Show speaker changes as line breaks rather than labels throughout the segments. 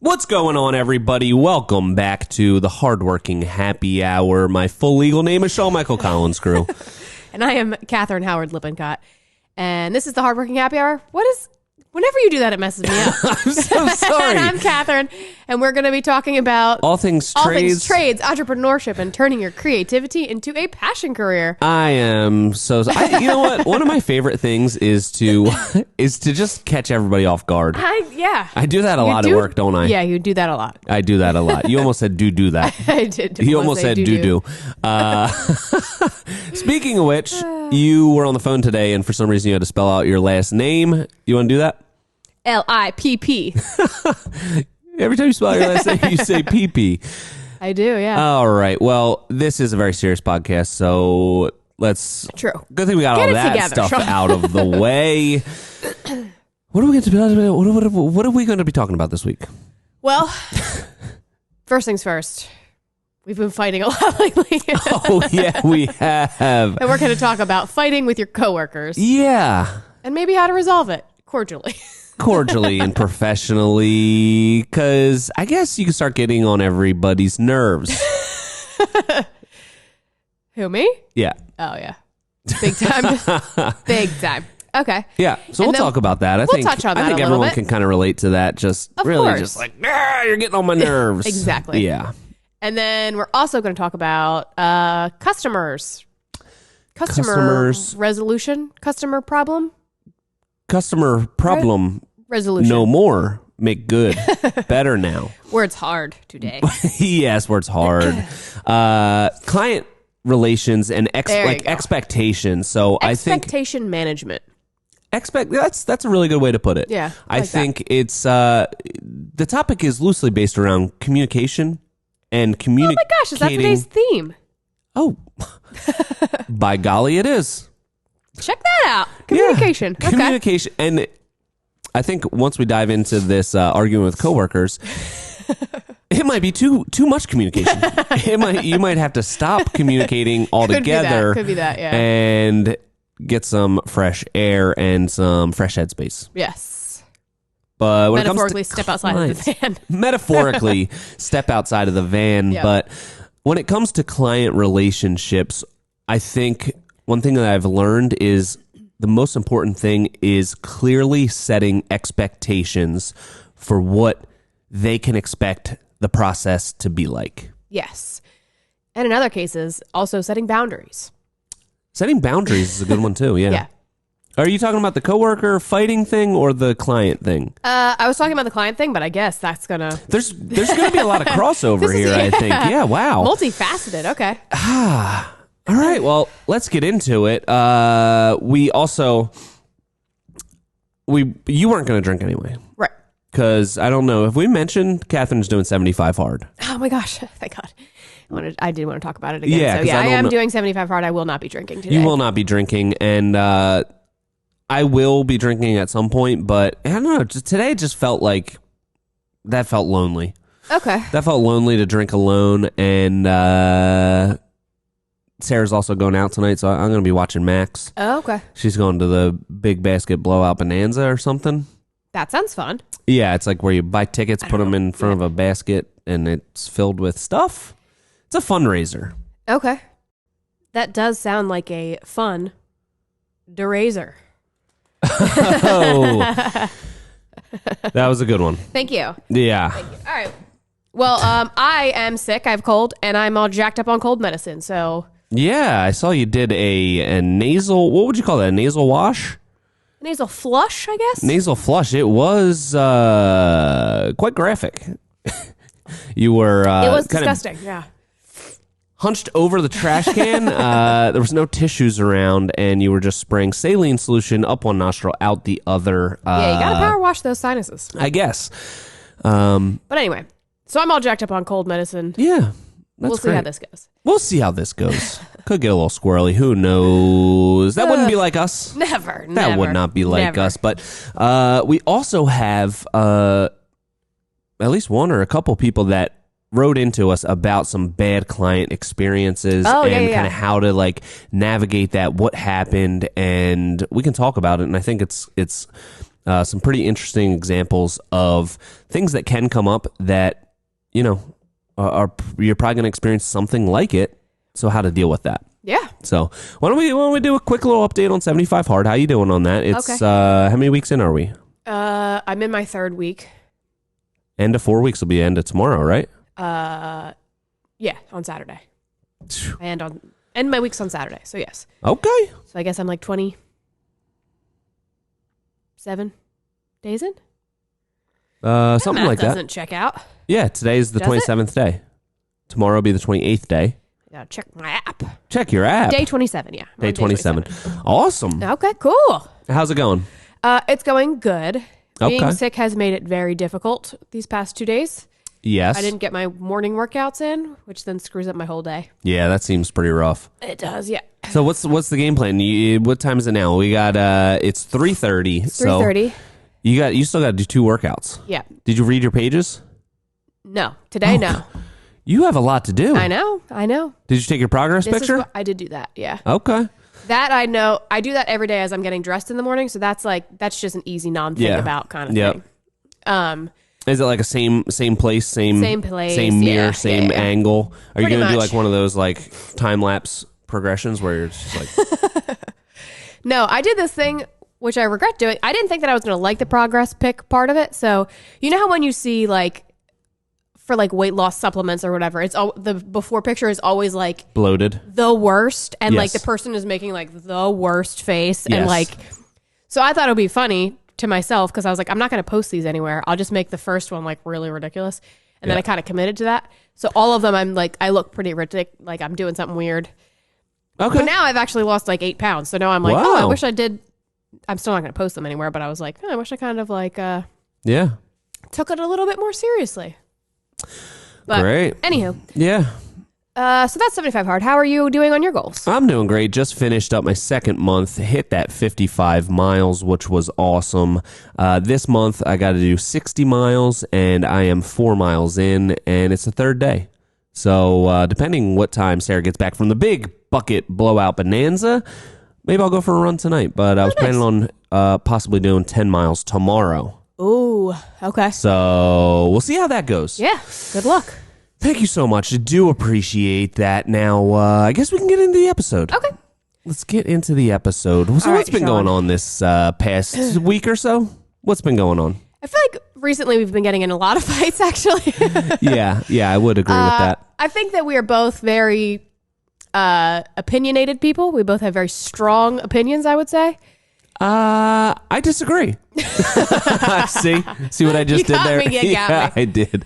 What's going on, everybody? Welcome back to the Hardworking Happy Hour. My full legal name is Shawn Michael Collins Crew.
And I am Catherine Howard Lippincott. And this is the Hardworking Happy Hour. Whenever you do that, it messes me up.
I'm so sorry.
I'm Catherine, and we're going to be talking about
All things trades,
entrepreneurship, and turning your creativity into a passion career.
I am so. You know what? One of my favorite things is to just catch everybody off guard. I do that a lot at work, don't I?
Yeah, you do that a lot.
I do that a lot. You almost said do that.
I did.
You almost said do. Speaking of which, you were on the phone today, and for some reason you had to spell out your last name. You want to do that?
L-I-P-P.
Every time you spell your last name, you say PP.
I do, yeah.
All right. Well, this is a very serious podcast, so let's...
True.
Good thing we got all that
together,
stuff
Shawn.
out of the way. What are we going to be talking about this week?
Well, first things first. We've been fighting a lot lately.
Oh, yeah, we have.
And we're going to talk about fighting with your coworkers.
Yeah.
And maybe how to resolve it cordially.
Cordially and professionally, because I guess you can start getting on everybody's nerves.
Who, me?
Yeah.
Oh, yeah. Big time. Big time. Okay.
Yeah, so we'll talk about that. I think
touch on that
I think
a little
everyone
bit.
can kind of relate to that. Just
Of
really,
course.
just like, you're getting on my nerves.
Exactly.
Yeah.
And then we're also going to talk about customers.
Customers.
Resolution. Customer problem.
Customer problem.
Resolution.
No more. Make good. Better now.
Words hard today.
Yes, where it's hard. Client relations and
There you go.
expectations. So I think
Expectation management.
that's a really good way to put it.
Yeah, I
I
like
think it's the topic is loosely based around communication and communicating.
Oh my gosh, is that today's theme?
Oh, by golly, it is.
Check that out. Communication.
Yeah,
Okay.
communication. And I think once we dive into this arguing with coworkers, it might be too much communication. You might have to stop communicating altogether.
Could be that, yeah.
And get some fresh air and some fresh headspace.
Yes.
But when
Metaphorically
it comes to
step outside of the van.
Metaphorically step outside of the van.
Yep.
But when it comes to client relationships, I think one thing that I've learned is the most important thing is clearly setting expectations for what they can expect the process to be like.
Yes. And in other cases, also setting boundaries.
Setting boundaries is a good one too, yeah.
Yeah.
Are you talking about the coworker fighting thing or the client thing?
I was talking about the client thing, but I guess that's going to...
There's going to be a lot of crossover here, I think. Yeah, wow.
Multifaceted, okay.
All right, well, let's get into it. You weren't going to drink anyway.
Right.
Because I don't know, if we mentioned Catherine's doing 75 hard.
Oh my gosh, thank God. I did want to talk about it again.
Yeah,
so
'cause
yeah,
I
I
don't
am
know-
doing 75 hard. I will not be drinking today.
You will not be drinking, and I will be drinking at some point, but I don't know, today just felt like that felt lonely.
Okay.
That felt lonely to drink alone, and Sarah's also going out tonight, so I'm going to be watching Max.
Oh, okay.
She's going to the Big Basket Blowout Bonanza or something.
That sounds fun.
Yeah, it's like where you buy tickets, put them in front of a basket, and it's filled with stuff. It's a fundraiser.
Okay. That does sound like a fun derazer.
Oh, that was a good one.
Thank you.
Yeah.
All right. Well, I am sick. I have cold, and I'm all jacked up on cold medicine. So
Yeah, I saw you did a nasal, what would you call that, a nasal wash?
nasal flush, I guess.
Nasal flush. It was quite graphic. You were
It was
kind
disgusting. Yeah.
hunched over the trash can. There was no tissues around, and you were just spraying saline solution up one nostril, out the other.
Yeah, you gotta power wash those sinuses.
I guess.
But anyway, so I'm all jacked up on cold medicine.
Yeah, that's
We'll see how
great.
this goes.
We'll see how this goes. Could get a little squirrely. Who knows? That wouldn't be like us.
Never.
That would not be like
never.
us. But we also have at least one or a couple people that wrote into us about some bad client experiences and kind of how to like navigate that, what happened, and we can talk about it. And I think it's some pretty interesting examples of things that can come up that, are you're probably going to experience something like it. So how to deal with that.
Yeah.
So why don't we do a quick little update on 75 Hard? How you doing on that? It's
Okay.
How many weeks in are we?
I'm in my 3rd week.
End of 4 weeks will be end of tomorrow, right?
Yeah, on Saturday. I end my week's on Saturday, so yes.
Okay.
So I guess I'm like 27 days in.
Something like that.
Doesn't check out.
Yeah, today's the
Does it?
27th day. Tomorrow will be the 28th day.
I gotta check my app.
Check your app.
Day 27, yeah. I'm
Day
on
27. Awesome.
Okay, cool.
How's it going?
It's going good. Being
Okay.
sick has made it very difficult these past 2 days.
Yes.
I didn't get my morning workouts in, which then screws up my whole day.
Yeah, that seems pretty rough.
It does, yeah.
So what's the game plan? What time is it now? We got it's 3:30.
It's 3:30.
So you still got to do 2 workouts.
Yeah.
Did you read your pages?
No. Today, no.
You have a lot to do.
I know.
Did you take your progress
This
picture?
is I did do that, yeah.
Okay.
That I know. I do that every day as I'm getting dressed in the morning, so that's just an easy non-think
Yeah.
about kind of
Yep.
thing.
Is it like a same place,
Same place,
same mirror,
yeah,
same
yeah.
angle? Are you
Pretty
going to do
much.
like one of those like time lapse progressions where you're just like
No, I did this thing which I regret doing. I didn't think that I was going to like the progress pick part of it. So you know how when you see like for like weight loss supplements or whatever, it's all the before picture is always like
bloated?
the worst, and like
Yes.
the person is making like the worst face,
Yes.
and like so I thought it would be funny to myself because I was like, I'm not going to post these anywhere. I'll just make the first one like really ridiculous, and then
Yeah.
I kind of committed to that. So all of them, I'm like, I look pretty ridiculous, like I'm doing something weird.
Okay.
But now I've actually lost like 8 pounds. So now I'm like, oh, I
Wow.
wish I did. I'm still not going to post them anywhere, but I was like, oh, I wish I kind of like
Yeah.
took it a little bit more seriously. But
Great.
anywho,
Yeah.
so that's 75 hard. How are you doing on your goals?
I'm doing great. Just finished up my 2nd month, hit that 55 miles, which was awesome. This month, I got to do 60 miles, and I am 4 miles in, and it's the 3rd day. So depending what time Sarah gets back from the big bucket blowout bonanza, maybe I'll go for a run tonight. But I was planning on possibly doing 10 miles tomorrow.
Ooh, okay.
So we'll see how that goes.
Yeah, good luck.
Thank you so much. I do appreciate that. Now, I guess we can get into the episode.
Okay.
Let's get into the episode. So
All
what's
right,
been
Sean.
going on this past week or so? What's been going on?
I feel like recently we've been getting in a lot of fights, actually.
Yeah, I would agree with that.
I think that we are both very opinionated people. We both have very strong opinions, I would say.
I disagree. See what I just
You
did
got
there?
me, you got
Yeah,
me.
I did.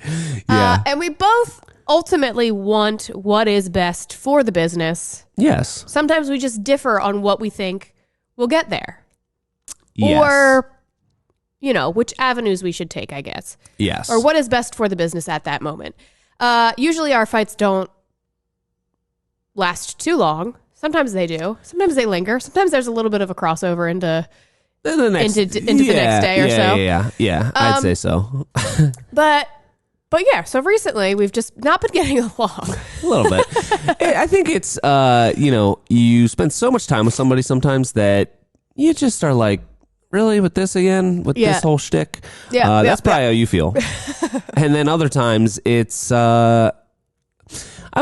Yeah.
And we both ultimately want what is best for the business.
Yes.
Sometimes we just differ on what we think will get there.
Yes.
Or, which avenues we should take, I guess.
Yes.
Or what is best for the business at that moment. Usually our fights don't last too long. Sometimes they do. Sometimes they linger. Sometimes there's a little bit of a crossover into
the next,
into the next day or so.
Yeah. I'd say so.
But yeah, so recently we've just not been getting along.
A little bit. I think it's, you spend so much time with somebody sometimes that you just are like, really, with this again? With
Yeah.
this whole shtick?
Yeah,
That's probably how you feel. And then other times it's, I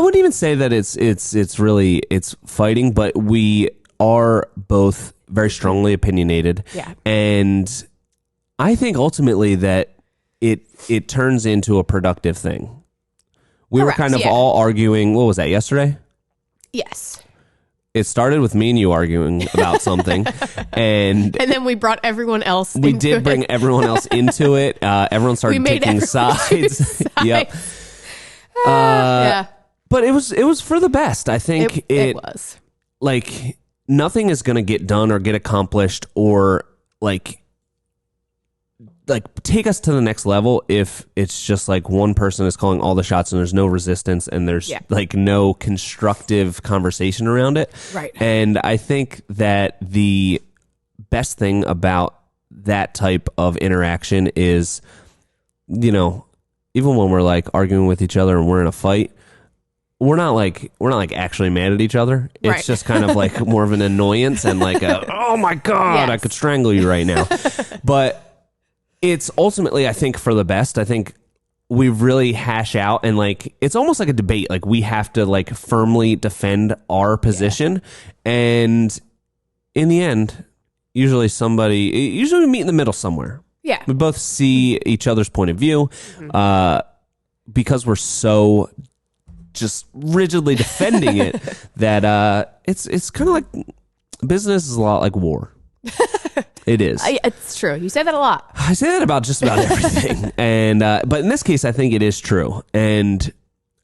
wouldn't even say that it's really fighting, but we are both very strongly opinionated.
Yeah.
And I think ultimately that it turns into a productive thing. We
Correct,
were kind of
yeah.
all arguing. What was that, yesterday?
Yes.
It started with me and you arguing about something, and
And then we brought everyone else
we
into
did
it.
bring everyone else into it. Everyone started
We made
taking
everyone choose
sides. Yep.
Yeah.
But it was for the best. I think
It was.
like nothing is going to get done or get accomplished or like take us to the next level if it's just like one person is calling all the shots and there's no resistance and there's
Yeah.
like no constructive conversation around it.
Right.
And I think that the best thing about that type of interaction is, even when we're like arguing with each other and we're in a fight, we're not like actually mad at each other. It's
Right.
just kind of like more of an annoyance and like oh my God, I
Yes.
could strangle you right now. But it's ultimately, I think, for the best. I think we really hash out and like it's almost like a debate. Like we have to like firmly defend our position, and in the end, usually we meet in the middle somewhere.
Yeah.
We both see each other's point of view, because we're so just rigidly defending it that it's kind of like business is a lot like war. It is.
It's true. You say that a lot.
I say that about just about everything, and but in this case, I think it is true, and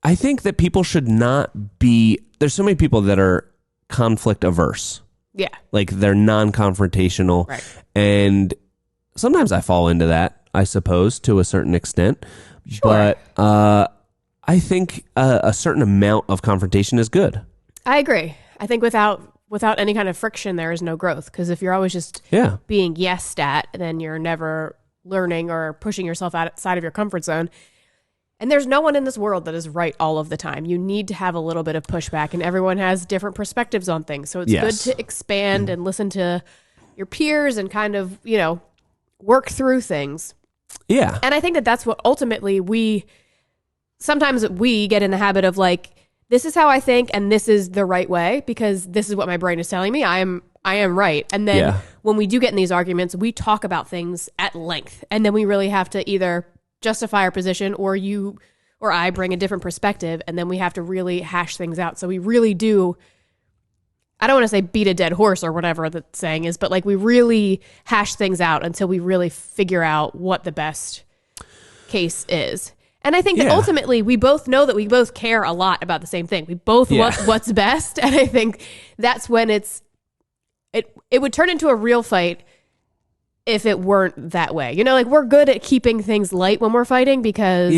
I think that people should not be. There's so many people that are conflict averse.
Yeah.
Like they're non-confrontational,
Right.
and sometimes I fall into that, I suppose, to a certain extent.
Sure.
But I think a certain amount of confrontation is good.
I agree. I think without any kind of friction, there is no growth. Because if you're always just being yesed at, then you're never learning or pushing yourself outside of your comfort zone. And there's no one in this world that is right all of the time. You need to have a little bit of pushback, and everyone has different perspectives on things. So it's good to expand and listen to your peers and kind of, work through things.
Yeah.
And I think that that's what ultimately sometimes we get in the habit of like, this is how I think and this is the right way because this is what my brain is telling me. I am right. And then when we do get in these arguments, we talk about things at length. And then we really have to either justify our position or you or I bring a different perspective. And then we have to really hash things out. So we really do, I don't want to say beat a dead horse or whatever the saying is, but like we really hash things out until we really figure out what the best case is. And I think that ultimately we both know that we both care a lot about the same thing. We both want what's best. And I think that's when it would turn into a real fight if it weren't that way. Like we're good at keeping things light when we're fighting because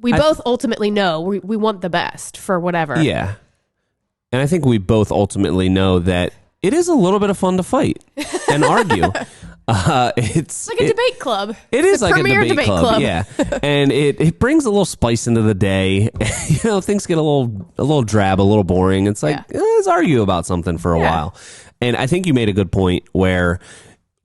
we both ultimately know we want the best for whatever.
Yeah. And I think we both ultimately know that it is a little bit of fun to fight and argue. It's
like a debate club.
It is like a debate club.
Yeah.
And it brings a little spice into the day. Things get a little drab, a little boring. It's like, let's argue about something for a while. And I think you made a good point where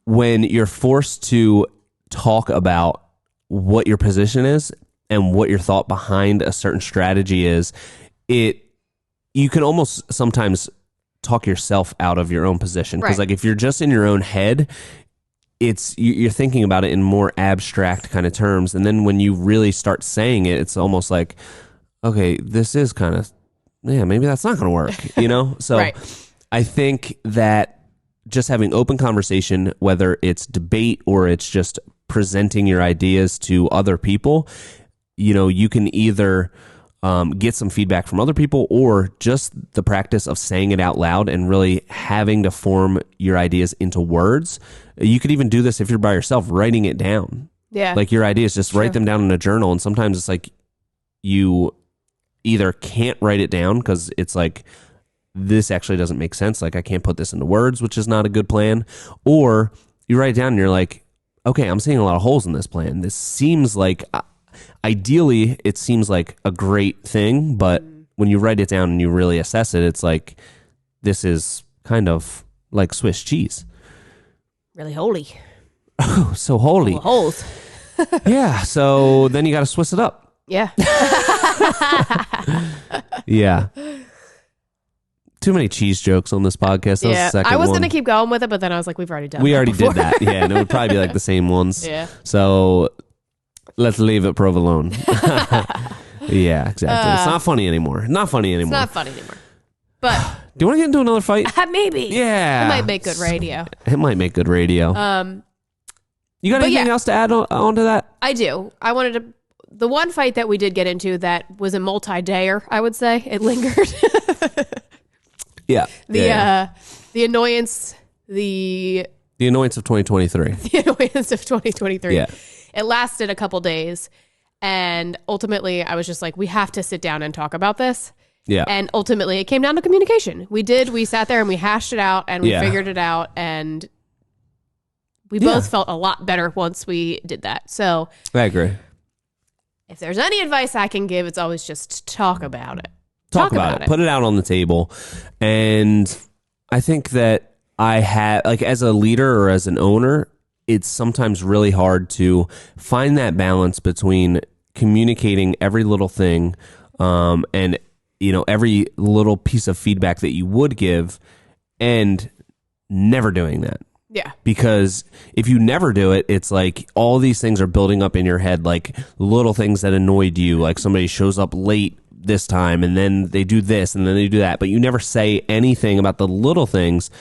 when you're forced to talk about what your position is and what your thought behind a certain strategy is, you can almost sometimes talk yourself out of your own position. Because like if you're just in your own head, you're thinking about it in more abstract kind of terms. And then when you really start saying it, it's almost like, okay, this is kind of, maybe that's not going to work, So I think that just having open conversation, whether it's debate or it's just presenting your ideas to other people, you can either get some feedback from other people or just the practice of saying it out loud and really having to form your ideas into words. You could even do this if you're by yourself, writing it down.
Yeah.
Like your ideas, just write them down in a journal. And sometimes it's like you either can't write it down because it's like, this actually doesn't make sense. Like I can't put this into words, which is not a good plan. Or you write it down and you're like, okay, I'm seeing a lot of holes in this plan. This seems like, ideally, it seems like a great thing. But when you write it down and you really assess it, it's like, this is kind of like Swiss cheese.
Really holy.
Oh, so holy.
Full of holes.
Yeah. So then you got to Swiss it up.
Yeah.
Yeah. Too many cheese jokes on this podcast. That was the second
I was
one.
going to keep going with it, but then I was like, we've already done
We
that
already
before.
did that. Yeah. And it would probably be like the same ones.
Yeah.
So let's leave it provolone. Yeah, exactly. It's not funny anymore. Not funny
It's
anymore.
not fun anymore. But
Do you want to get into another fight?
maybe.
Yeah.
It might make good radio.
It might make good radio. You got anything else to add on to that?
I do. I wanted to. The one fight that we did get into that was a multi-dayer, I would say. It lingered.
Yeah.
The annoyance, the
annoyance of 2023.
The annoyance of 2023.
Yeah.
It lasted a couple days. And ultimately, I was just like, we have to sit down and talk about this.
Yeah.
And ultimately, it came down to communication. We sat there and we hashed it out and we figured it out. And we both felt a lot better once we did that. So
I agree.
if there's any advice I can give, it's always just talk about it.
Talk about it. Put it out on the table. And I think that I have, like, as a leader or as an owner, it's sometimes really hard to find that balance between communicating every little thing and, you know, every little piece of feedback that you would give and never doing that.
Yeah.
Because if you never do it, it's like all these things are building up in your head, like little things that annoyed you, like somebody shows up late this time and then they do this and then they do that, but you never say anything about the little things.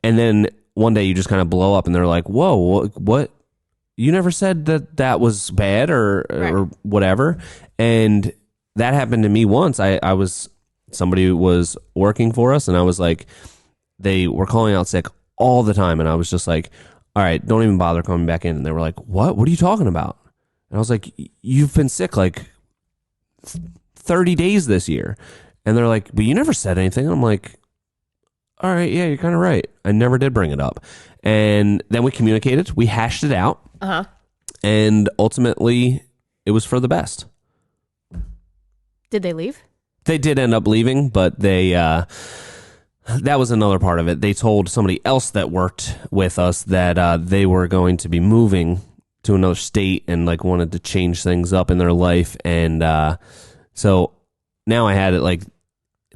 And then one day you just kind of blow up and they're like, whoa, what? You never said that was bad or whatever. And that happened to me once. Somebody was working for us and I was like, they were calling out sick all the time. And I was just like, all right, don't even bother coming back in. And they were like, what are you talking about? And I was like, you've been sick like 30 days this year. And they're like, but you never said anything. I'm like, all right, yeah, you're kind of right. I never did bring it up. And then we communicated, we hashed it out. And ultimately it was for the best.
Did they leave?
They did end up leaving, but that was another part of it. They told somebody else that worked with us that they were going to be moving to another state and like wanted to change things up in their life. And so now I had it, like,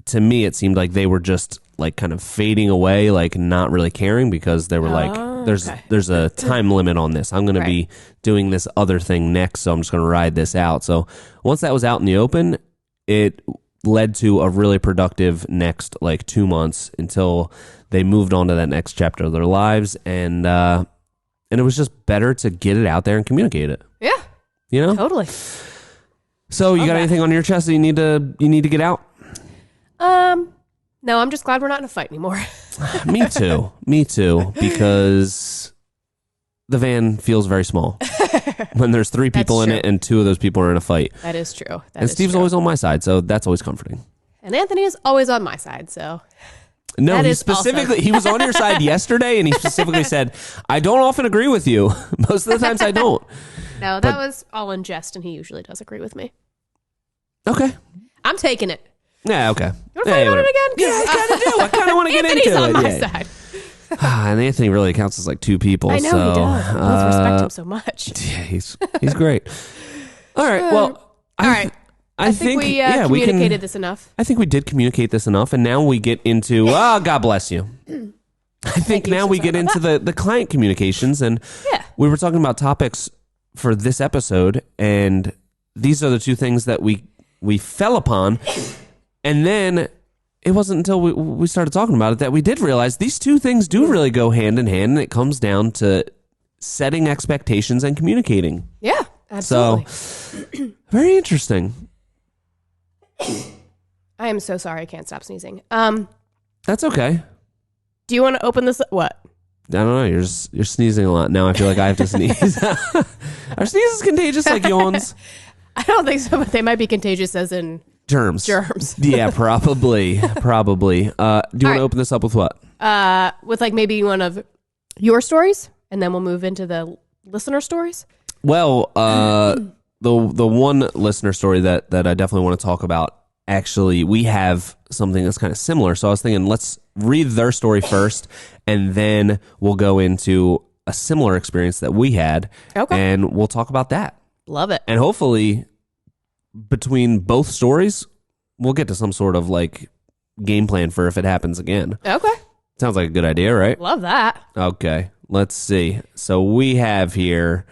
to me, it seemed like they were just like kind of fading away, like not really caring, because they were like, there's a time limit on this. I'm going to be doing this other thing next, so I'm just going to ride this out. So once that was out in the open, it led to a really productive next like 2 months until they moved on to that next chapter of their lives. And it was just better to get it out there and communicate it.
Yeah.
You know?
Totally.
So you got anything on your chest that you need to get out?
No, I'm just glad we're not in a fight anymore.
Me too, because the van feels very small when there's 3 people in it and 2 of those people are in a fight.
That is true.
And Steve's always on my side, so that's always comforting.
And Anthony is always on my side, so.
No, he was on your side yesterday, and he specifically said, I don't often agree with you. Most of the times I don't.
No, that was all in jest, and he usually does agree with me.
Okay.
I'm taking it.
Yeah, okay.
You want to fight about it again?
Yeah, I kind of do. I kind of want to get into it.
Anthony's on my side.
And Anthony really counts as like 2 people.
I know, he does. I both respect him so much.
Yeah, he's great. All right, well. I think we
communicated this enough.
I think we did communicate this enough, and now we get into, God bless you. I think now we get into the client communications, and we were talking about topics for this episode, and these are the 2 things that we fell upon. And then it wasn't until we started talking about it that we did realize these 2 things do really go hand in hand, and it comes down to setting expectations and communicating.
Yeah, absolutely.
So, very interesting.
I am so sorry I can't stop sneezing.
That's okay.
Do you want to open this? What?
I don't know. You're sneezing a lot. Now I feel like I have to sneeze. Are sneezes contagious like yawns?
I don't think so, but they might be contagious as in... Germs.
Yeah, probably. Do you want to open this up with what?
With like maybe one of your stories, and then we'll move into the listener stories.
Well, the one listener story that I definitely want to talk about, actually, we have something that's kind of similar. So I was thinking, let's read their story first, and then we'll go into a similar experience that we had, and we'll talk about that.
Love it.
And hopefully, between both stories, we'll get to some sort of like game plan for if it happens again.
Okay.
Sounds like a good idea, right?
Love that.
Okay. Let's see. So we have TC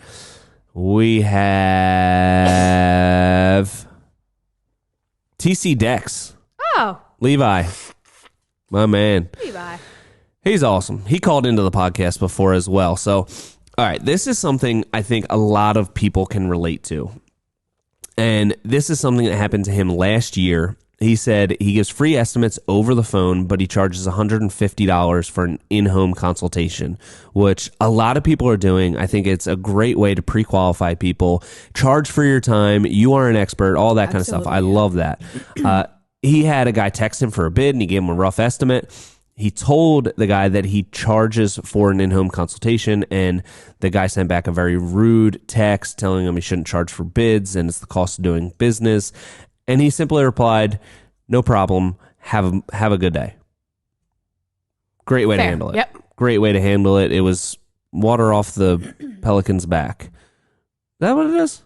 Dex.
Oh.
Levi. My man.
Levi.
He's awesome. He called into the podcast before as well. So, all right, this is something I think a lot of people can relate to. And this is something that happened to him last year. He said he gives free estimates over the phone, but he charges $150 for an in-home consultation, which a lot of people are doing. I think it's a great way to pre-qualify people. Charge for your time. You are an expert, all that kind of stuff. I love that. He had a guy text him for a bid, and he gave him a rough estimate. He told the guy that he charges for an in-home consultation, and the guy sent back a very rude text telling him he shouldn't charge for bids and it's the cost of doing business. And he simply replied, no problem. Have a good day. Great way to
Fair.
handle it.
Yep.
Great way to handle it. It was water off the pelican's back. Is that what it is?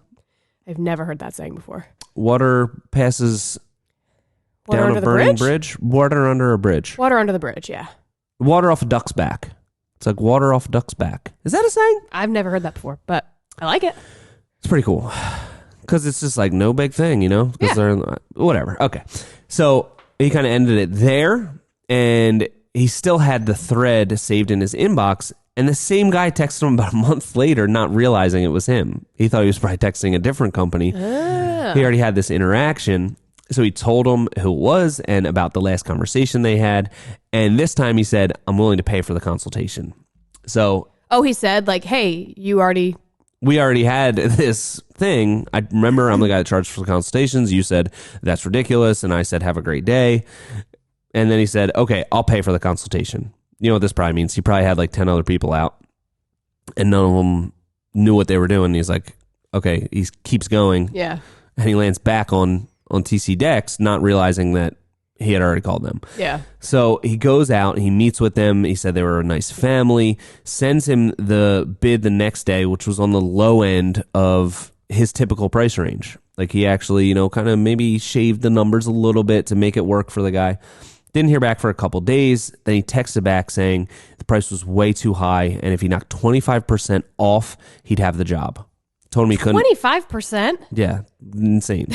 I've never heard that saying before.
Water passes
Water
down
under
a
the
burning
bridge?
Water under a bridge.
Water under the bridge, yeah.
Water off a duck's back. It's like water off a duck's back. Is that a saying?
I've never heard that before, but I like it.
It's pretty cool. Because it's just like no big thing, you know? Because they're whatever. Okay. So he kind of ended it there, and he still had the thread saved in his inbox. And the same guy texted him about a month later, not realizing it was him. He thought he was probably texting a different company.
Oh.
He already had this interaction. So he told him who it was and about the last conversation they had. And this time he said, I'm willing to pay for the consultation. So.
Oh, he said, like, hey,
We already had this thing. I remember I'm the guy that charged for the consultations. You said, that's ridiculous. And I said, have a great day. And then he said, okay, I'll pay for the consultation. You know what this probably means? He probably had like 10 other people out and none of them knew what they were doing. He's like, okay, he keeps going.
Yeah.
And he lands back on TC Dex, not realizing that he had already called them.
Yeah.
So he goes out, he meets with them. He said they were a nice family, sends him the bid the next day, which was on the low end of his typical price range. Like he actually, you know, kind of maybe shaved the numbers a little bit to make it work for the guy. Didn't hear back for a couple days. Then he texted back saying the price was way too high, and if he knocked 25% off, he'd have the job. Told him he couldn't.
25%?
Yeah, insane.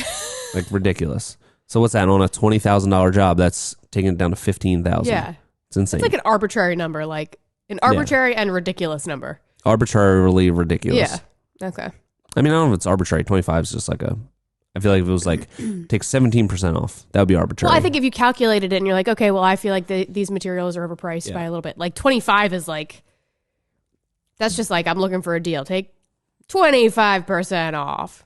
Like ridiculous. So what's that on a $20,000 job? That's taking it down to $15,000.
Yeah.
It's insane.
It's like an arbitrary number, like an arbitrary and ridiculous number.
Arbitrarily ridiculous.
Yeah. Okay.
I mean, I don't know if it's arbitrary. 25 is just like I feel like if it was like, take 17% off, that would be arbitrary.
Well, I think if you calculated it and you're like, okay, well, I feel like these materials are overpriced by a little bit. Like 25 is like, that's just like, I'm looking for a deal. Take 25% off.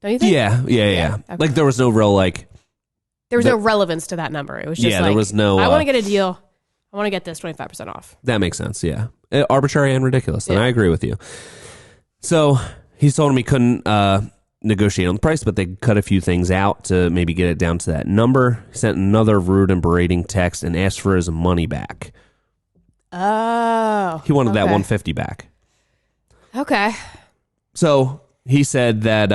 Don't you think?
Yeah.
Okay.
Like there was no real like.
There was no relevance to that number. It was just
there was no.
I want to get a deal. I want to get this 25% off.
That makes sense. Yeah. Arbitrary and ridiculous. And I agree with you. So he told him he couldn't negotiate on the price, but they cut a few things out to maybe get it down to that number. He sent another rude and berating text and asked for his money back.
Oh.
He wanted that $150 back.
Okay.
So he said that,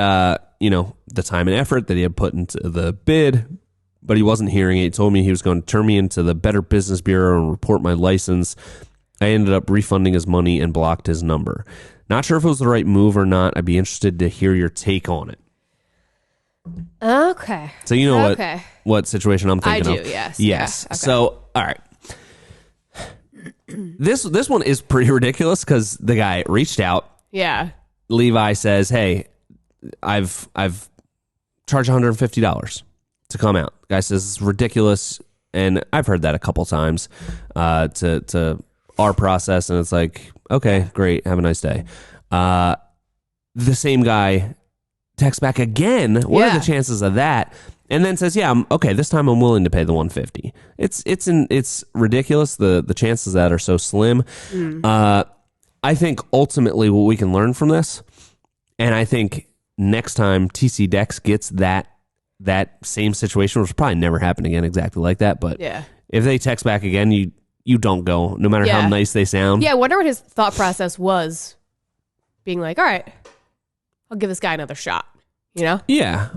the time and effort that he had put into the bid, but he wasn't hearing it. He told me he was going to turn me into the Better Business Bureau and report my license. I ended up refunding his money and blocked his number. Not sure if it was the right move or not. I'd be interested to hear your take on it.
Okay.
So you know what situation I'm thinking of?
I do, yes.
Yes.
Yeah, okay.
So, all right. This one is pretty ridiculous because the guy reached out.
Yeah.
Levi says, hey, I've charged $150 to come out. The guy says it's ridiculous. And I've heard that a couple times to our process. And it's like, okay, great. Have a nice day. The same guy texts back again. What are the chances of that? And then says, yeah, this time I'm willing to pay the $150. It's ridiculous. The chances of that are so slim. I think ultimately what we can learn from this, and I think next time TC Dex gets that same situation, which will probably never happen again exactly like that, but if they text back again, you don't go, no matter how nice they sound.
Yeah, I wonder what his thought process was, being like, all right, I'll give this guy another shot, you know?
Yeah.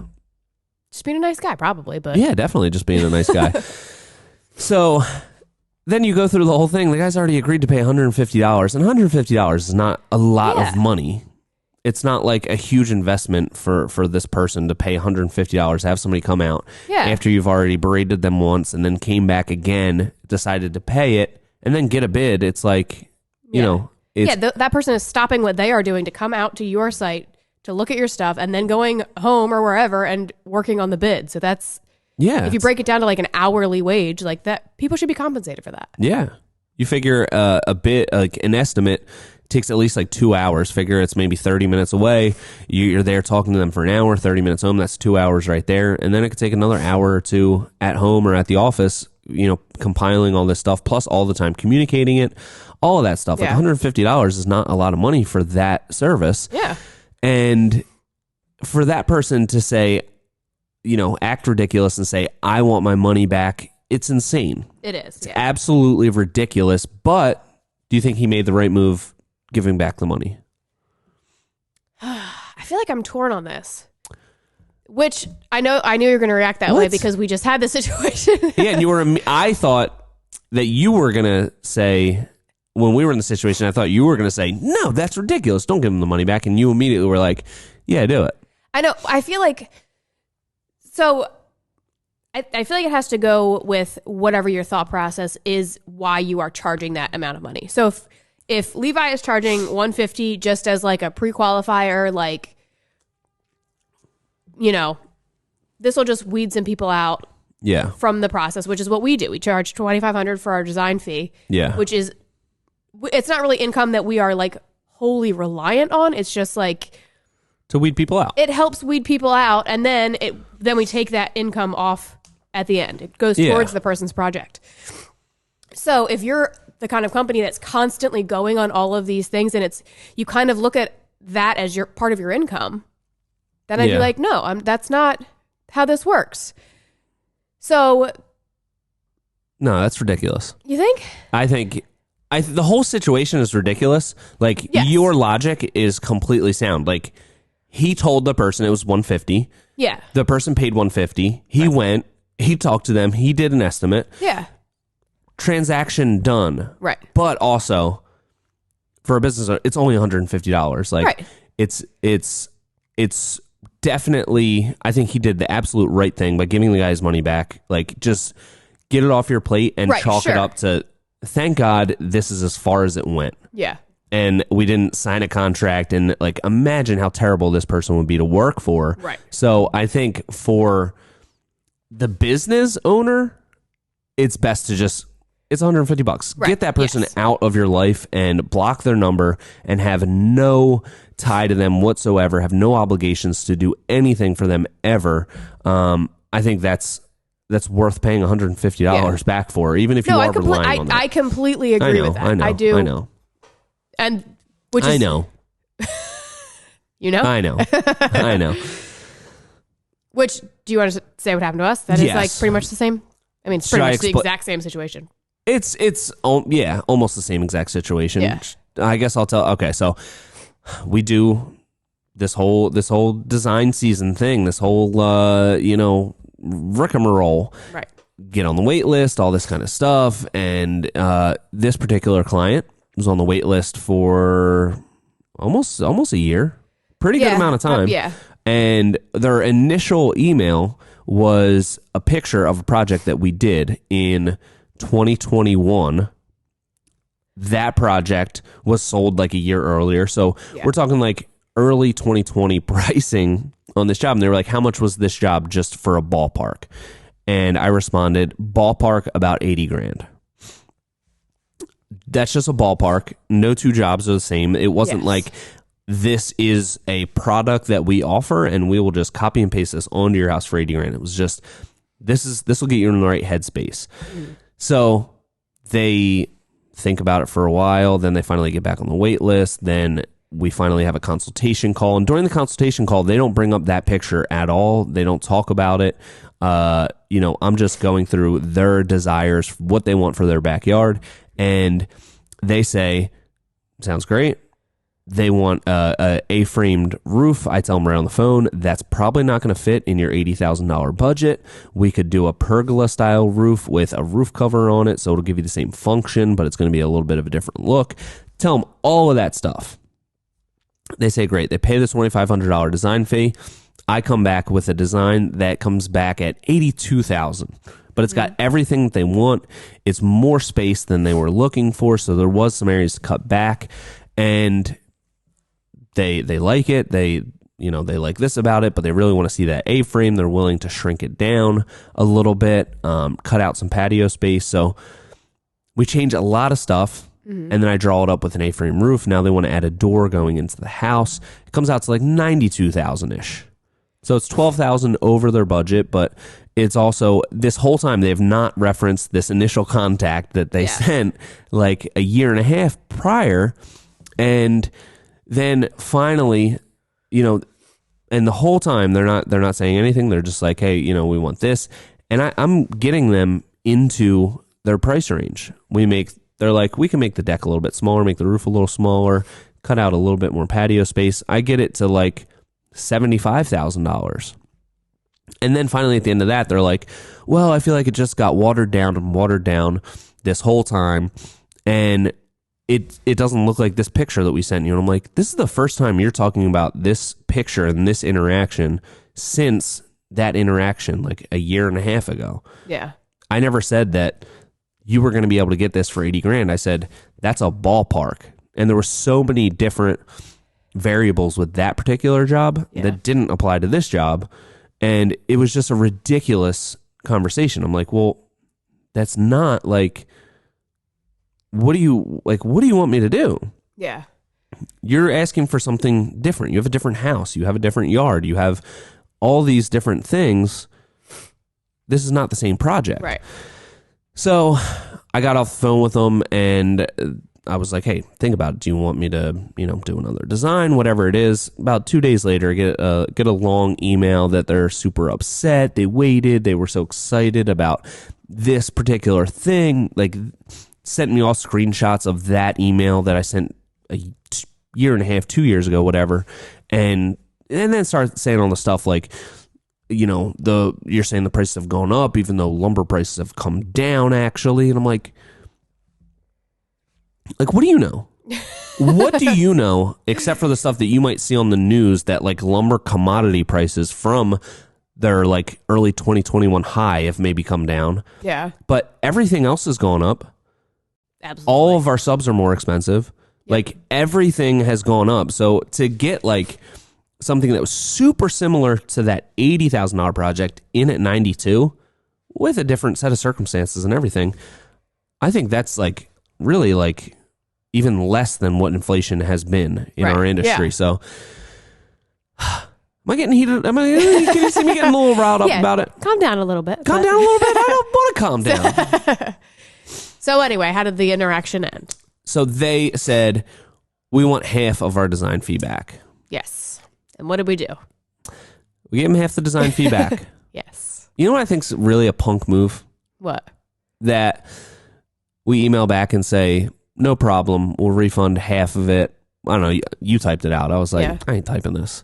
Just being a nice guy, probably, but...
Yeah, definitely just being a nice guy. So... Then you go through the whole thing. The guy's already agreed to pay $150, and $150 is not a lot of money. It's not like a huge investment for this person to pay $150 to have somebody come out after you've already berated them once and then came back again, decided to pay it, and then get a bid. It's like, you know...
that person is stopping what they are doing to come out to your site to look at your stuff and then going home or wherever and working on the bid. So that's...
Yeah.
If you break it down to like an hourly wage like that, people should be compensated for that.
Yeah. You figure a bit, like an estimate takes at least like 2 hours. Figure it's maybe 30 minutes away. You're there talking to them for an hour, 30 minutes home. That's 2 hours right there. And then it could take another hour or two at home or at the office, compiling all this stuff, plus all the time communicating it, all of that stuff. Like $150 is not a lot of money for that service.
Yeah.
And for that person to say, act ridiculous and say, I want my money back. It's insane.
It is.
It's absolutely ridiculous. But do you think he made the right move giving back the money?
I feel like I'm torn on this. Which I knew you were going to react that way because we just had this situation.
Yeah, and I thought that you were going to say, when we were in the situation, I thought you were going to say, no, that's ridiculous. Don't give him the money back. And you immediately were like, yeah, do it.
I know. I feel like, so I feel like it has to go with whatever your thought process is, why you are charging that amount of money. So if Levi is charging $150 just as like a pre-qualifier, like, this will just weed some people out from the process, which is what we do. We charge $2,500 for our design fee, which is, it's not really income that we are like wholly reliant on. It's just like
to weed people out.
It helps weed people out, and then we take that income off at the end. It goes towards the person's project. So if you're the kind of company that's constantly going on all of these things, and you kind of look at that as your part of your income, then I'd be like, no, that's not how this works. So,
no, that's ridiculous.
You think?
I think the whole situation is ridiculous. Like, your logic is completely sound. Like, he told the person it was $150.
Yeah. The
person paid $150. He went. He talked to them. He did an estimate.
Yeah.
Transaction done.
Right.
But also, for a business, it's only $150. Like, it's definitely, I think he did the absolute right thing by giving the guy his money back. Like, just get it off your plate and chalk it up to, thank God this is as far as it went.
Yeah.
And we didn't sign a contract, and like, imagine how terrible this person would be to work for.
Right.
So I think for the business owner, it's best to just, it's $150. Right. Get that person out of your life and block their number and have no tie to them whatsoever, have no obligations to do anything for them ever. I think that's worth paying $150 back for, even if you are relying on that.
I completely agree with that. I do.
I know.
And which is,
I know. I know. I know.
Which, do you want to say what happened to us? That is like pretty much the same. I mean, it's pretty much the exact same situation.
It's almost the same exact situation. Yeah. I guess I'll tell. Okay, so we do this whole design season thing, this whole rigmarole. Right. Get on the wait list, all this kind of stuff, and this particular client was on the wait list for almost a year, pretty good amount of time. And their initial email was a picture of a project that we did in 2021. That project was sold like a year earlier. So we're talking like early 2020 pricing on this job. And they were like, how much was this job just for a ballpark? And I responded, ballpark about 80 grand. That's just a ballpark. No two jobs are the same. It wasn't like, this is a product that we offer and we will just copy and paste this onto your house for 80 grand. It was just, this will get you in the right headspace. So they think about it for a while. Then they finally get back on the wait list. Then we finally have a consultation call. And during the consultation call, they don't bring up that picture at all. They don't talk about it. I'm just going through their desires, what they want for their backyard. And they say, sounds great. They want a A-framed roof. I tell them right on the phone, that's probably not going to fit in your $80,000 budget. We could do a pergola-style roof with a roof cover on it, so it'll give you the same function, but it's going to be a little bit of a different look. Tell them all of that stuff. They say, great. They pay the $2,500 design fee. I come back with a design that comes back at $82,000. But it's got everything that they want. It's more space than they were looking for, so there was some areas to cut back. And they like it. They like this about it, but they really want to see that A-frame. They're willing to shrink it down a little bit, cut out some patio space. So we change a lot of stuff, and then I draw it up with an A-frame roof. Now they want to add a door going into the house. It comes out to like $92,000-ish. So it's $12,000 over their budget, but it's also, this whole time they have not referenced this initial contact that they sent like a year and a half prior. And then finally, And the whole time they're not saying anything. They're just like, hey, we want this. And I'm getting them into their price range. They're like, we can make the deck a little bit smaller, make the roof a little smaller, cut out a little bit more patio space. I get it to like $75,000. And then finally at the end of that, they're like, well, I feel like it just got watered down this whole time. And it doesn't look like this picture that we sent you. And I'm like, this is the first time you're talking about this picture and this interaction since that interaction like a year and a half ago.
Yeah.
I never said that you were going to be able to get this for 80 grand. I said, that's a ballpark. And there were so many different variables with that particular job that didn't apply to this job. And it was just a ridiculous conversation. I'm like, well, that's not like, what do you want me to do?
Yeah.
You're asking for something different. You have a different house. You have a different yard. You have all these different things. This is not the same project.
Right.
So I got off the phone with them and I was like, hey, think about it. Do you want me to, do another design, whatever it is? About 2 days later, I get a long email that they're super upset. They waited. They were so excited about this particular thing. Like, sent me all screenshots of that email that I sent a year and a half, 2 years ago, whatever. And then started saying all the stuff like, you're saying the prices have gone up, even though lumber prices have come down, actually. And I'm like, what do you know? What do you know, except for the stuff that you might see on the news that like lumber commodity prices from their like early 2021 high have maybe come down.
Yeah.
But everything else has gone up.
Absolutely.
All of our subs are more expensive. Yep. Like everything has gone up. So to get like something that was super similar to that $80,000 project in at 92 with a different set of circumstances and everything, I think that's like really like even less than what inflation has been in our industry. Yeah. So am I getting heated? Can you see me getting a little riled up about it?
Calm down a little bit.
Calm down a little bit? I don't want to calm down.
So anyway, how did the interaction end?
So they said, we want half of our design fee back.
Yes. And what did we do?
We gave them half the design fee back.
Yes.
You know what I think's really a punk move?
What? That
we email back and say, no problem, we'll refund half of it. I don't know, you typed it out. I was like, I ain't typing this.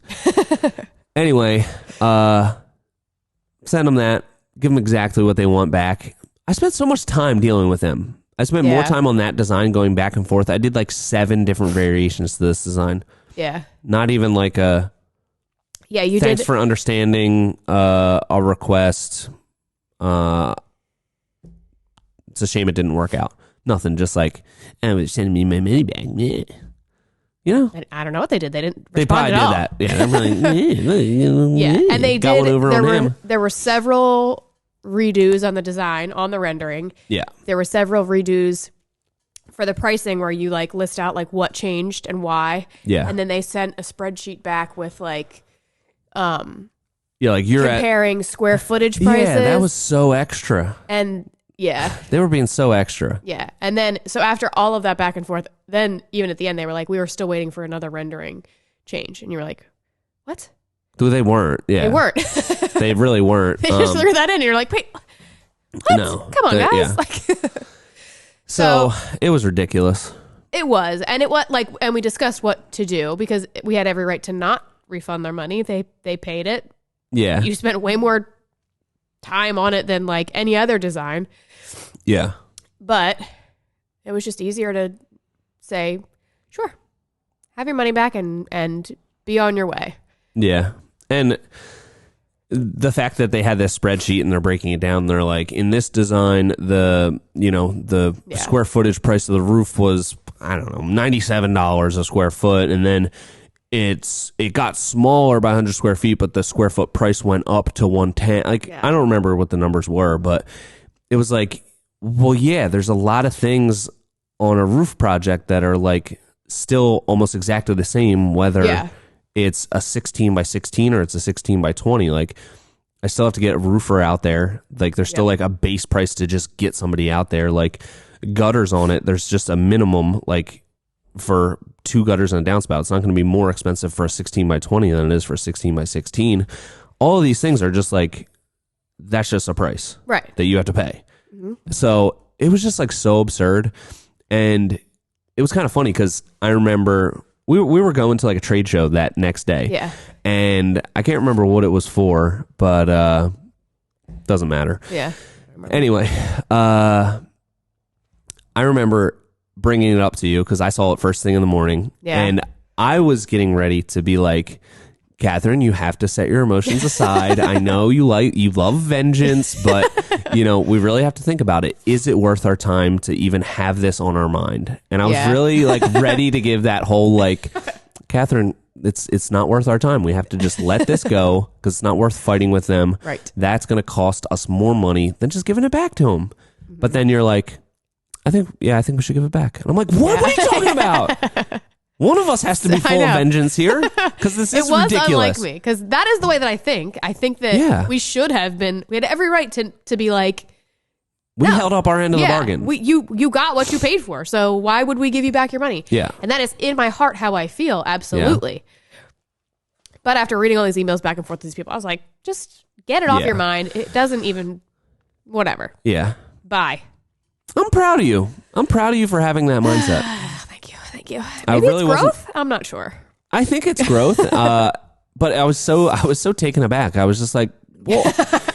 Anyway, send them that, give them exactly what they want back. I spent so much time dealing with them. I spent more time on that design going back and forth. I did like 7 different variations to this design.
Yeah.
Not even like a thanks for understanding a request. It's a shame it didn't work out. Nothing, just like, sending me my money back.
I don't know what they did. They didn't respond.
They probably
at all.
did that. Yeah, they're like,
yeah, and they
got
did.
One over on him.
There were several redos on the design, on the rendering.
Yeah.
There were several redos for the pricing where you like list out like what changed and why.
Yeah.
And then they sent a spreadsheet back with like
like you're
comparing square footage prices.
Yeah, that was so extra.
And yeah.
They were being so extra.
Yeah. And then so after all of that back and forth, then even at the end they were like, we were still waiting for another rendering change. And you were like, what?
They weren't. Yeah.
They weren't.
They really weren't.
They just threw that in and you're like, wait, what?
No.
Come on, guys.
Yeah.
Like
so it was ridiculous.
It was. And and we discussed what to do because we had every right to not refund their money. They paid it.
Yeah.
You spent way more time on it than like any other design.
Yeah.
But it was just easier to say, sure, have your money back and be on your way.
Yeah. And the fact that they had this spreadsheet and they're breaking it down, they're like, in this design, the square footage price of the roof was, I don't know, $97 a square foot. And then it got smaller by 100 square feet, but the square foot price went up to 110. I don't remember what the numbers were, but it was like, well, yeah, there's a lot of things on a roof project that are like still almost exactly the same, whether it's a 16 by 16 or it's a 16 by 20. Like, I still have to get a roofer out there. Like, there's still like a base price to just get somebody out there. Like, gutters on it, there's just a minimum, like, for 2 gutters and a downspout. It's not going to be more expensive for a 16 by 20 than it is for a 16 by 16. All of these things are just like, that's just a price that you have to pay. So it was just like so absurd. And it was kind of funny because I remember we were going to like a trade show that next day.
Yeah.
And I can't remember what it was for, but doesn't matter.
Yeah.
Anyway, I remember bringing it up to you because I saw it first thing in the morning.
Yeah.
And I was getting ready to be like, Catherine, you have to set your emotions aside. I know you love vengeance, but we really have to think about it. Is it worth our time to even have this on our mind? And I was really like ready to give that whole like, Catherine, it's not worth our time. We have to just let this go because it's not worth fighting with them.
Right.
That's going to cost us more money than just giving it back to them. But then you're like, I think we should give it back. And I'm like, what are you talking about? One of us has to be full of vengeance here because this is ridiculous. It was
unlike me because that is the way that I think. I think that we should have been. We had every right to be like.
We held up our end of the bargain.
You got what you paid for. So why would we give you back your money?
Yeah,
and that is in my heart how I feel. Absolutely. Yeah. But after reading all these emails back and forth to these people, I was like, just get it off your mind. It doesn't even. Whatever.
Yeah.
Bye.
I'm proud of you. I'm proud of you for having that mindset.
Thank you. Maybe it's growth? I'm not sure.
I think it's growth. But I was so taken aback. I was just like, well,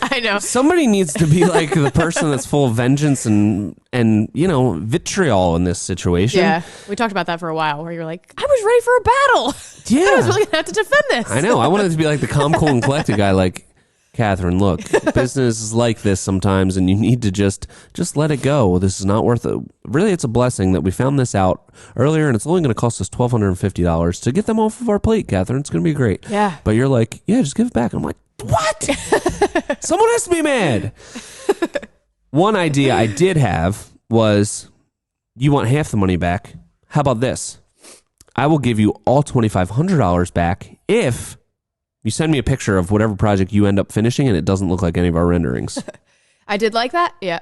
I know.
Somebody needs to be like the person that's full of vengeance and vitriol in this situation.
Yeah. We talked about that for a while where you're like, I was ready for a battle.
Yeah.
I was really going to have to defend this.
I know. I wanted to be like the calm, cool, and collected guy like, Catherine, look, business is like this sometimes, and you need to just let it go. This is not worth it. Really, it's a blessing that we found this out earlier, and it's only going to cost us $1,250 to get them off of our plate, Catherine. It's going to be great.
Yeah.
But you're like, yeah, just give it back. And I'm like, what? Someone has to be mad. One idea I did have was, you want half the money back? How about this? I will give you all $2,500 back if you send me a picture of whatever project you end up finishing and it doesn't look like any of our renderings.
I did like that. Yeah.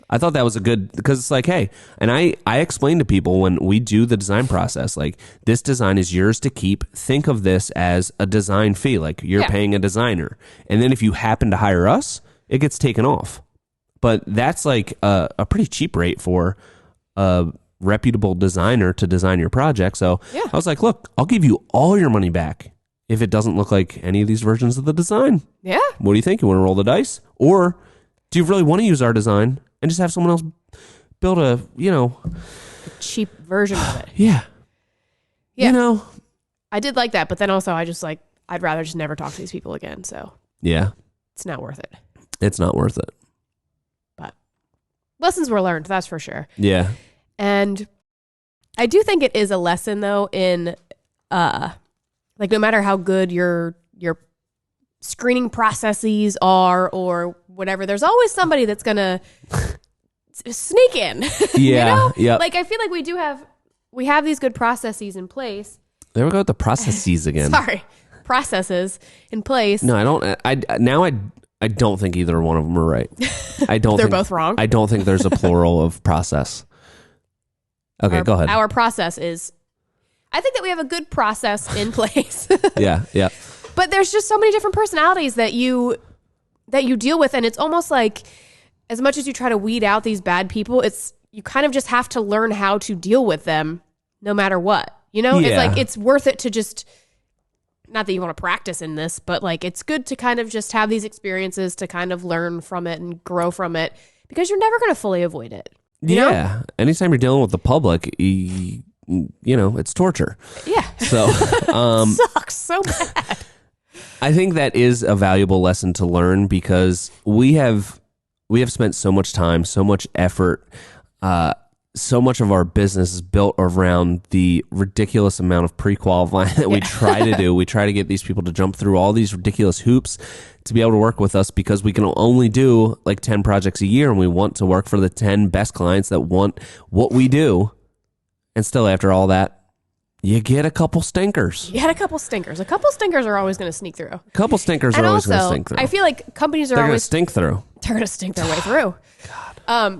I thought that was a good, because it's like, hey, and I explain to people when we do the design process, like, this design is yours to keep. Think of this as a design fee, like you're paying a designer. And then if you happen to hire us, it gets taken off. But that's like a pretty cheap rate for a reputable designer to design your project. So I was like, look, I'll give you all your money back if it doesn't look like any of these versions of the design.
Yeah.
What do you think? You want to roll the dice? Or do you really want to use our design and just have someone else build a
cheap version of it?
Yeah.
I did like that, but then also I'd rather just never talk to these people again. So
yeah,
it's not worth it.
It's not worth it.
But lessons were learned, that's for sure.
Yeah.
And I do think it is a lesson though in like, no matter how good your screening processes are or whatever, there's always somebody that's gonna sneak in.
Yeah, yeah.
Like, I feel like we have these good processes in place.
There we go with the processes again.
Sorry, processes in place.
No, I don't. I don't think either one of them are right. I don't.
They're both wrong.
I don't think there's a plural of process. Okay, go ahead.
Our process is. I think that we have a good process in place.
Yeah.
But there's just so many different personalities that you deal with, and it's almost like, as much as you try to weed out these bad people, you kind of just have to learn how to deal with them no matter what.
Yeah.
It's like, it's worth it to just, not that you want to practice in this, but like, it's good to kind of just have these experiences to kind of learn from it and grow from it, because you're never going to fully avoid it. You know?
Anytime you're dealing with the public, it's torture.
Yeah.
So
sucks so bad.
I think that is a valuable lesson to learn, because we have spent so much time, so much effort, so much of our business is built around the ridiculous amount of pre-qualifying that we try to do. We try to get these people to jump through all these ridiculous hoops to be able to work with us, because we can only do like 10 projects a year, and we want to work for the 10 best clients that want what we do. And still, after all that, you get a couple stinkers.
A couple stinkers are always going to sneak through.
A couple stinkers are always going to stink through.
I feel like companies are
They're
always
going to stink through.
They're going to stink their way through.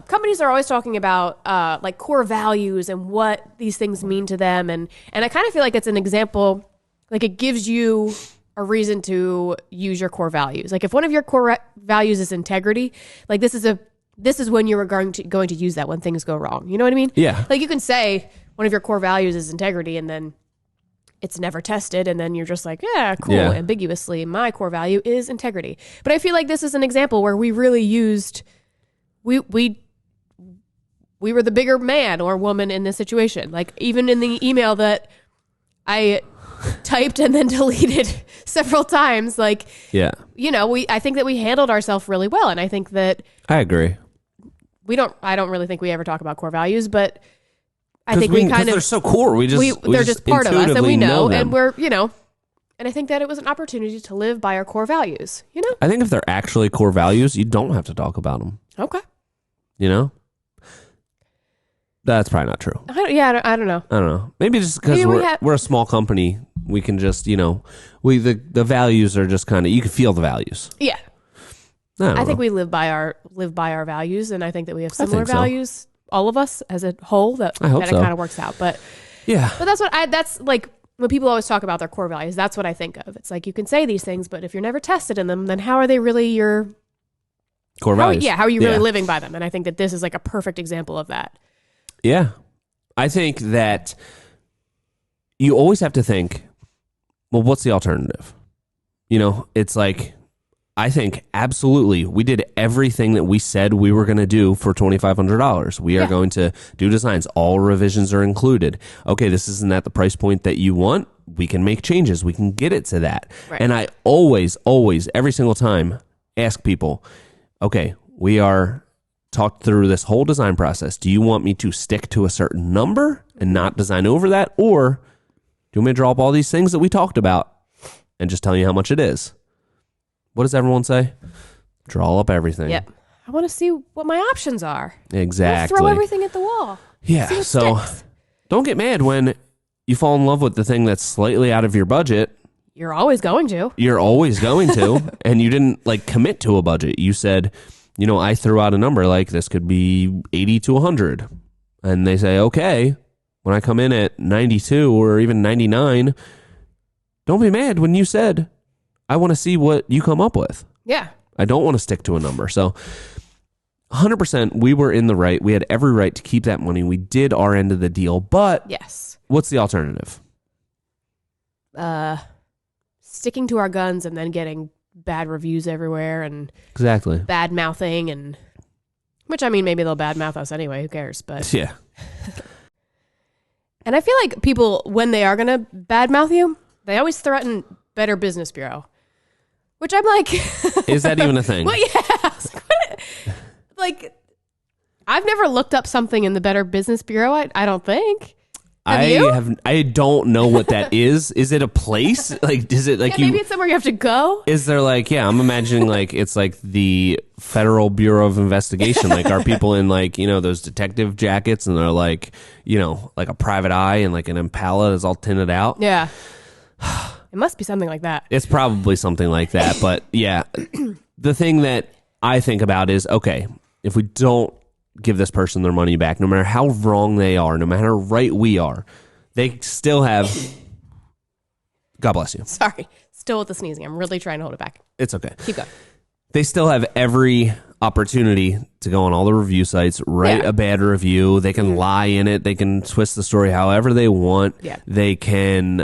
Companies are always talking about like core values and what these things mean to them, and I kind of feel like it's an example, like it gives you a reason to use your core values. Like if one of your core values is integrity, like this is when you're going to use that when things go wrong. You know what I mean?
Yeah.
Like you can say one of your core values is integrity, and then it's never tested, and then you're just like, yeah, cool.
Yeah.
Ambiguously, my core value is integrity. But I feel like this is an example where we really used we were the bigger man or woman in this situation. Like even in the email that I typed and then deleted several times, like,
yeah,
you know, I think that we handled ourselves really well, and I think that
I agree.
I don't really think we ever talk about core values, but I think we kind of,
they're so core.
They're just part of us, and we know
them.
and we're, you know, and I think that it was an opportunity to live by our core values, you know?
I think if they're actually core values, you don't have to talk about them.
Okay.
You know? That's probably not true.
I don't know.
I don't know. Maybe just because we're a small company, we can just, you know, the values are just kind of, you can feel the values.
Yeah. I think we live by our values, and I think that we have similar values, all of us as a whole. That it kind of works out. But
yeah,
but that's like when people always talk about their core values. That's what I think of. It's like you can say these things, but if you're never tested in them, then how are they really your
core values?
How are you really living by them? And I think that this is like a perfect example of that.
Yeah, I think that you always have to think, well, what's the alternative? You know, it's like, I think absolutely we did everything that we said we were going to do for $2,500. We are going to do designs. All revisions are included. Okay, this isn't at the price point that you want. We can make changes. We can get it to that. Right. And I always, every single time ask people, okay, we are talked through this whole design process. Do you want me to stick to a certain number and not design over that? Or do you want me to draw up all these things that we talked about and just tell you how much it is? What does everyone say? Draw up everything.
Yep. I want to see what my options are.
Exactly.
Throw everything at the wall.
Yeah. So don't get mad when you fall in love with the thing that's slightly out of your budget.
You're always going to. And you didn't like commit to a budget. You said, you know, I threw out a number like this could be 80 to 100. And they say, okay, when I come in at 92 or even 99, don't be mad when you said, I want to see what you come up with. Yeah.
I don't want to stick to a number. So 100% we were in the right. We had every right to keep that money. We did our end of the deal. But
yes, what's
the alternative?
Sticking to our guns and then getting bad reviews everywhere and
exactly
bad mouthing, and which, I mean, maybe they'll bad mouth us anyway. Who cares? But
yeah.
And I feel like people, when they are going to bad mouth you, they always threaten Better Business Bureau. Which I'm like...
Is that even a thing?
Well, yeah. Like, I've never looked up something in the Better Business Bureau, I don't think. Have you?
I don't know what that is. Is it a place? Like, is it like
maybe it's somewhere you have to go?
Is there like, I'm imagining like, it's like the Federal Bureau of Investigation. Like, are people in like, you know, those detective jackets and they're like, you know, like a private eye and like an Impala is all tinted out?
Yeah. It must be something like that.
It's probably something like that. But yeah, the thing that I think about is, okay, if we don't give this person their money back, no matter how wrong they are, no matter how right we are, they still have... God bless you.
Sorry. Still with the sneezing. I'm really trying to hold it back.
It's okay.
Keep going.
They still have every opportunity to go on all the review sites, write a bad review. They can lie in it. They can twist the story however they want.
Yeah.
They can,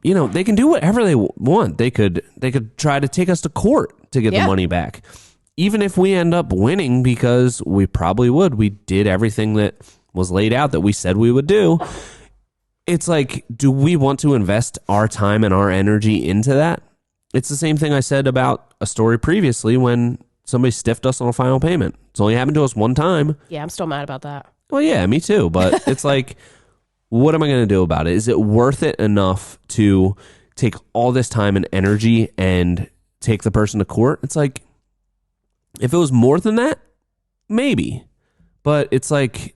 you know, they can do whatever they want. They could try to take us to court to get the money back. Even if we end up winning, because we probably would. We did everything that was laid out that we said we would do. It's like, do we want to invest our time and our energy into that? It's the same thing I said about a story previously when somebody stiffed us on a final payment. It's only happened to us one time.
Yeah, I'm still mad about that.
Well, yeah, me too. But it's like, what am I going to do about it? Is it worth it enough to take all this time and energy and take the person to court? It's like, if it was more than that, maybe. But it's like,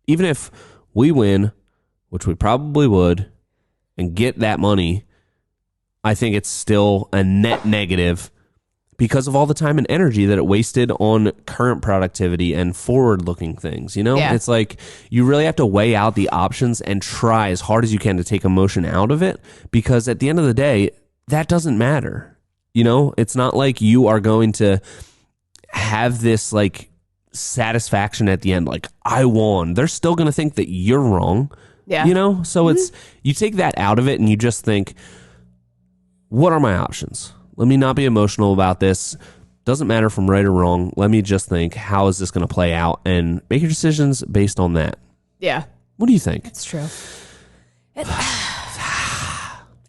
even if we win, which we probably would, and get that money, I think it's still a net negative because of all the time and energy that it wasted on current productivity and forward-looking things, you know?
Yeah.
It's like you really have to weigh out the options and try as hard as you can to take emotion out of it, because at the end of the day, that doesn't matter. You know, it's not like you are going to have this like satisfaction at the end, like I won. They're still going to think that you're wrong.
Yeah.
You know, so it's, you take that out of it and you just think, what are my options? Let me not be emotional about this. Doesn't matter from right or wrong. Let me just think, how is this going to play out, and make your decisions based on that.
Yeah.
What do you think?
It's true.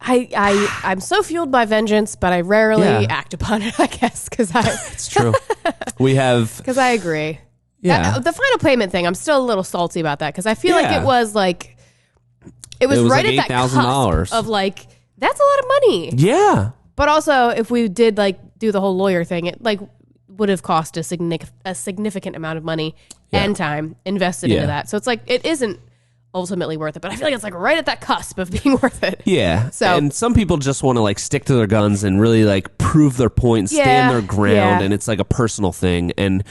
I'm so fueled by vengeance, but I rarely act upon it, I guess, because
It's true. We have...
Because I agree.
Yeah.
The final payment thing, I'm still a little salty about that, because I feel like it was like... It was right
like
at that
$8,000
cusp of like, that's a lot of money.
Yeah.
But also, if we did like do the whole lawyer thing, it like would have cost a significant amount of money and time invested into that. So it's like, it isn't ultimately worth it, but I feel like it's like right at that cusp of being worth it.
Yeah.
So,
and some people just want to like stick to their guns and really like prove their point, stand their ground, and it's like a personal thing. And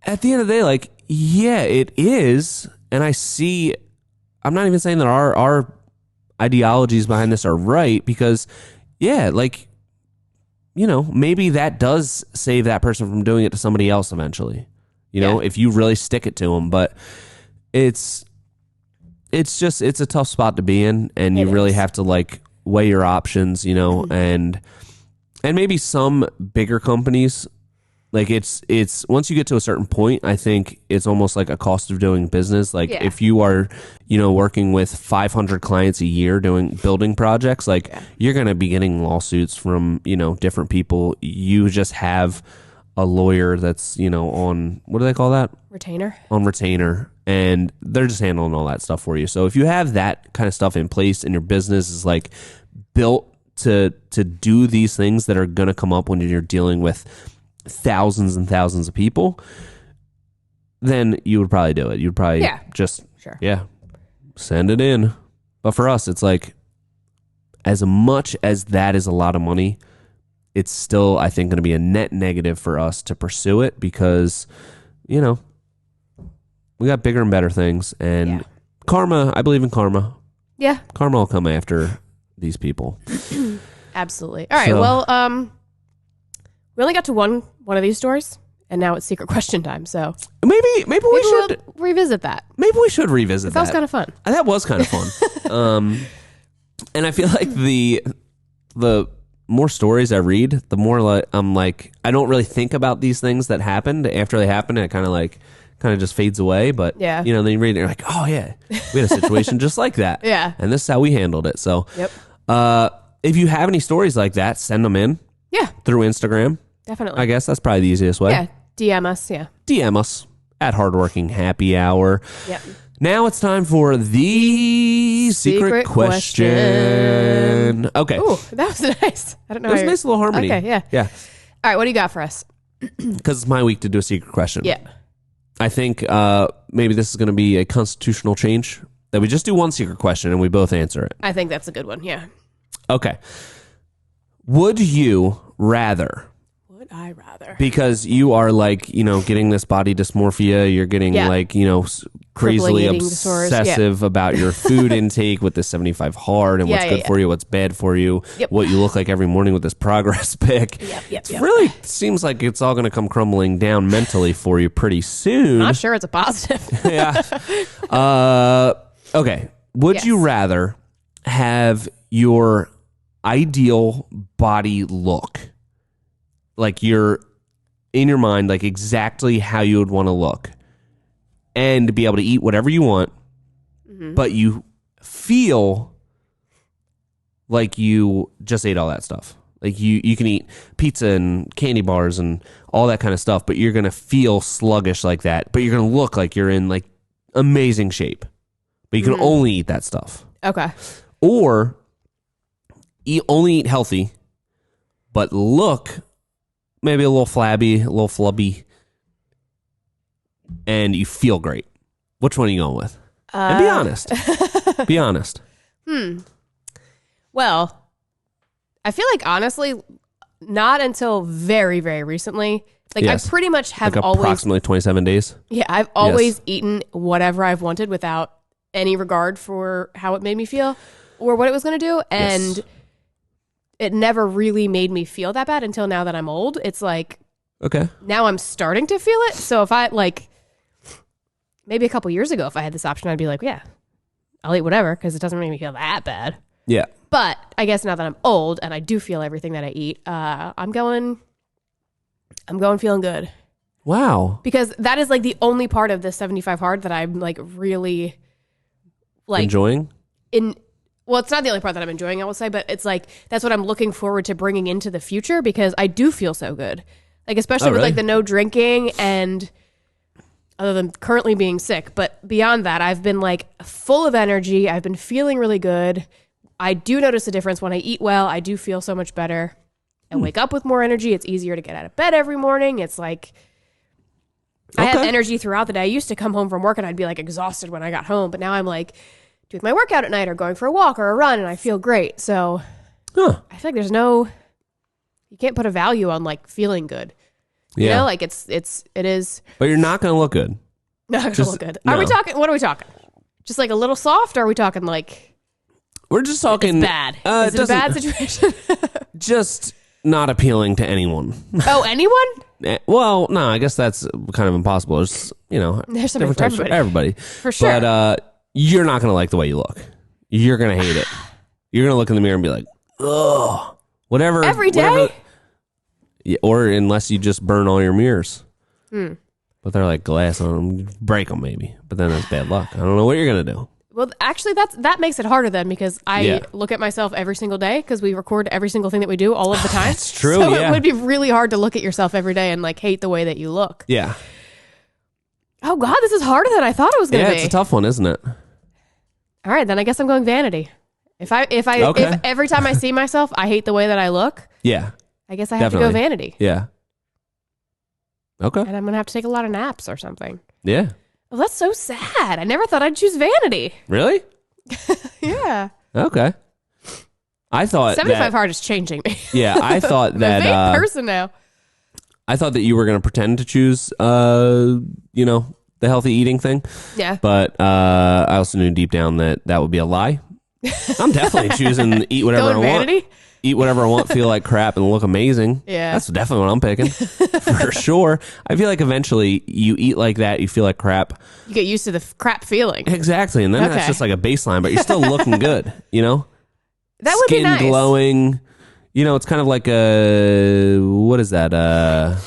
at the end of the day, like, yeah, it is. And I'm not even saying that our ideologies behind this are right, because like, you know, maybe that does save that person from doing it to somebody else eventually, you know, if you really stick it to them. But it's a tough spot to be in, and you really have to like weigh your options, you know, and maybe some bigger companies, like it's once you get to a certain point, I think it's almost like a cost of doing business. Like if you are, you know, working with 500 clients a year doing building projects, like you're going to be getting lawsuits from, you know, different people. You just have a lawyer that's, you know, on, what do they call that?
Retainer.
On retainer. And they're just handling all that stuff for you. So if you have that kind of stuff in place and your business is like built to do these things that are going to come up when you're dealing with thousands and thousands of people, then you would probably do it. You'd probably just send it in. But for us, it's like, as much as that is a lot of money, it's still, I think, going to be a net negative for us to pursue it, because, you know, we got bigger and better things, and karma, I believe in karma.
Yeah.
Karma will come after these people.
Absolutely. All right. Well, we only got to one of these stories, and now it's secret question time. So
maybe we should
revisit that.
Maybe we should revisit that.
That was kind of fun.
That was kind of fun. And I feel like the more stories I read, the more like I'm like, I don't really think about these things that happened. After they happen, it kind of just fades away. But you know, then you read it and you're like, oh yeah, we had a situation just like that.
Yeah.
And this is how we handled it. So if you have any stories like that, send them in. Yeah. Through Instagram.
Definitely.
I guess that's probably the easiest way.
Yeah. DM us. Yeah.
DM us at Hardworking Happy Hour.
Yep.
Now it's time for the secret question. Okay.
Ooh, that was nice. I don't know.
It was a nice little harmony.
Okay. Yeah.
Yeah.
All right. What do you got for us?
Because it's my week to do a secret question.
Yeah.
I think maybe this is going to be a constitutional change, that we just do one secret question and we both answer it.
I think that's a good one. Yeah.
Okay. Would you rather?
Would I rather?
Because you are like, you know, getting this body dysmorphia, you're getting like, you know, crazily obsessive about your food intake with the 75 hard and what's good for you, what's bad for you, what you look like every morning with this progress pic. It really seems like it's all going to come crumbling down mentally for you pretty soon.
Not sure it's a positive.
Okay. Would you rather have your ideal body look, like you're in your mind, like exactly how you would want to look, and be able to eat whatever you want, but you feel like you just ate all that stuff? Like you can eat pizza and candy bars and all that kind of stuff, but you're going to feel sluggish like that, but you're going to look like you're in like amazing shape, but you can only eat that stuff.
Okay.
Or only eat healthy, but look maybe a little flabby, a little flubby, and you feel great. Which one are you going with? And be honest. Be honest.
Well, I feel like honestly, Not until very, very recently. Like
Yes.
I pretty much have
Like
always,
approximately 27 days.
yeah, I've always eaten whatever I've wanted without any regard for how it made me feel or what it was going to do. And
Yes.
it never really made me feel that bad until now that I'm old. It's like,
Okay.
now I'm starting to feel it. So if I like, maybe a couple years ago, if I had this option, I'd be like, yeah, I'll eat whatever because it doesn't make me feel that bad.
Yeah.
But I guess now that I'm old and I do feel everything that I eat, I'm going feeling good.
Wow.
Because that is like the only part of this 75 hard that I'm like really like
Enjoying?
well, it's not the only part that I'm enjoying, I will say, but it's like that's what I'm looking forward to bringing into the future because I do feel so good. Like especially with
really?
like the no drinking and other than currently being sick, but beyond that, I've been like full of energy. I've been feeling really good. I do notice a difference when I eat well. I do feel so much better. I wake up with more energy. It's easier to get out of bed every morning. It's like I have energy throughout the day. I used to come home from work and I'd be like exhausted when I got home, but now I'm like doing my workout at night or going for a walk or a run and I feel great. So I feel like you can't put a value on like feeling good.
Yeah.
You know, like it is.
But you're not going to look good.
Not going to look good. Are we
no.
talking, what are we talking? Just like a little soft or are we talking like
We're just talking.
it's bad? Is it a bad situation?
Just not appealing to anyone.
Oh, anyone?
Well, no, I guess that's kind of impossible. There's,
There's something
different
for
types for everybody.
For sure.
But you're not going to like the way you look. You're going to hate it. You're going to look in the mirror and be like, ugh. Whatever.
Every day?
Whatever. Yeah, or unless you just burn all your mirrors. But they're like glass on them. Break them maybe. But then that's bad luck. I don't know what you're going to do.
Well, actually, that makes it harder then because I
Yeah.
look at myself every single day because we record every single thing that we do all of the time.
That's true,
So
yeah.
it would be really hard to look at yourself every day and like hate the way that you look.
Yeah.
Oh God, this is harder than I thought it was going to
Yeah,
be.
it's a tough one, isn't it?
All right, then I guess I'm going vanity. If every time I see myself, I hate the way that I look,
Yeah.
I guess I have to
Definitely.
go vanity.
Yeah. Okay.
And I'm going to have to take a lot of naps or something.
Yeah.
Well, that's so sad. I never thought I'd choose vanity.
Really?
Yeah.
Okay. I thought
75
that,
hard is changing me.
Yeah, I thought
I'm a vain
that
person now.
I thought that you were going to pretend to choose the healthy eating thing,
Yeah.
but I also knew deep down that would be a lie. I'm definitely choosing to eat whatever
Going
I want.
vanity?
Eat whatever I want, feel like crap, and look amazing.
Yeah.
That's definitely what I'm picking. For sure. I feel like eventually you eat like that, you feel like crap.
You get used to the crap feeling.
Exactly. And then
Okay.
that's just like a baseline, but you're still looking good, you know?
That would
Skin
be nice.
glowing. It's kind of like what is that? Kind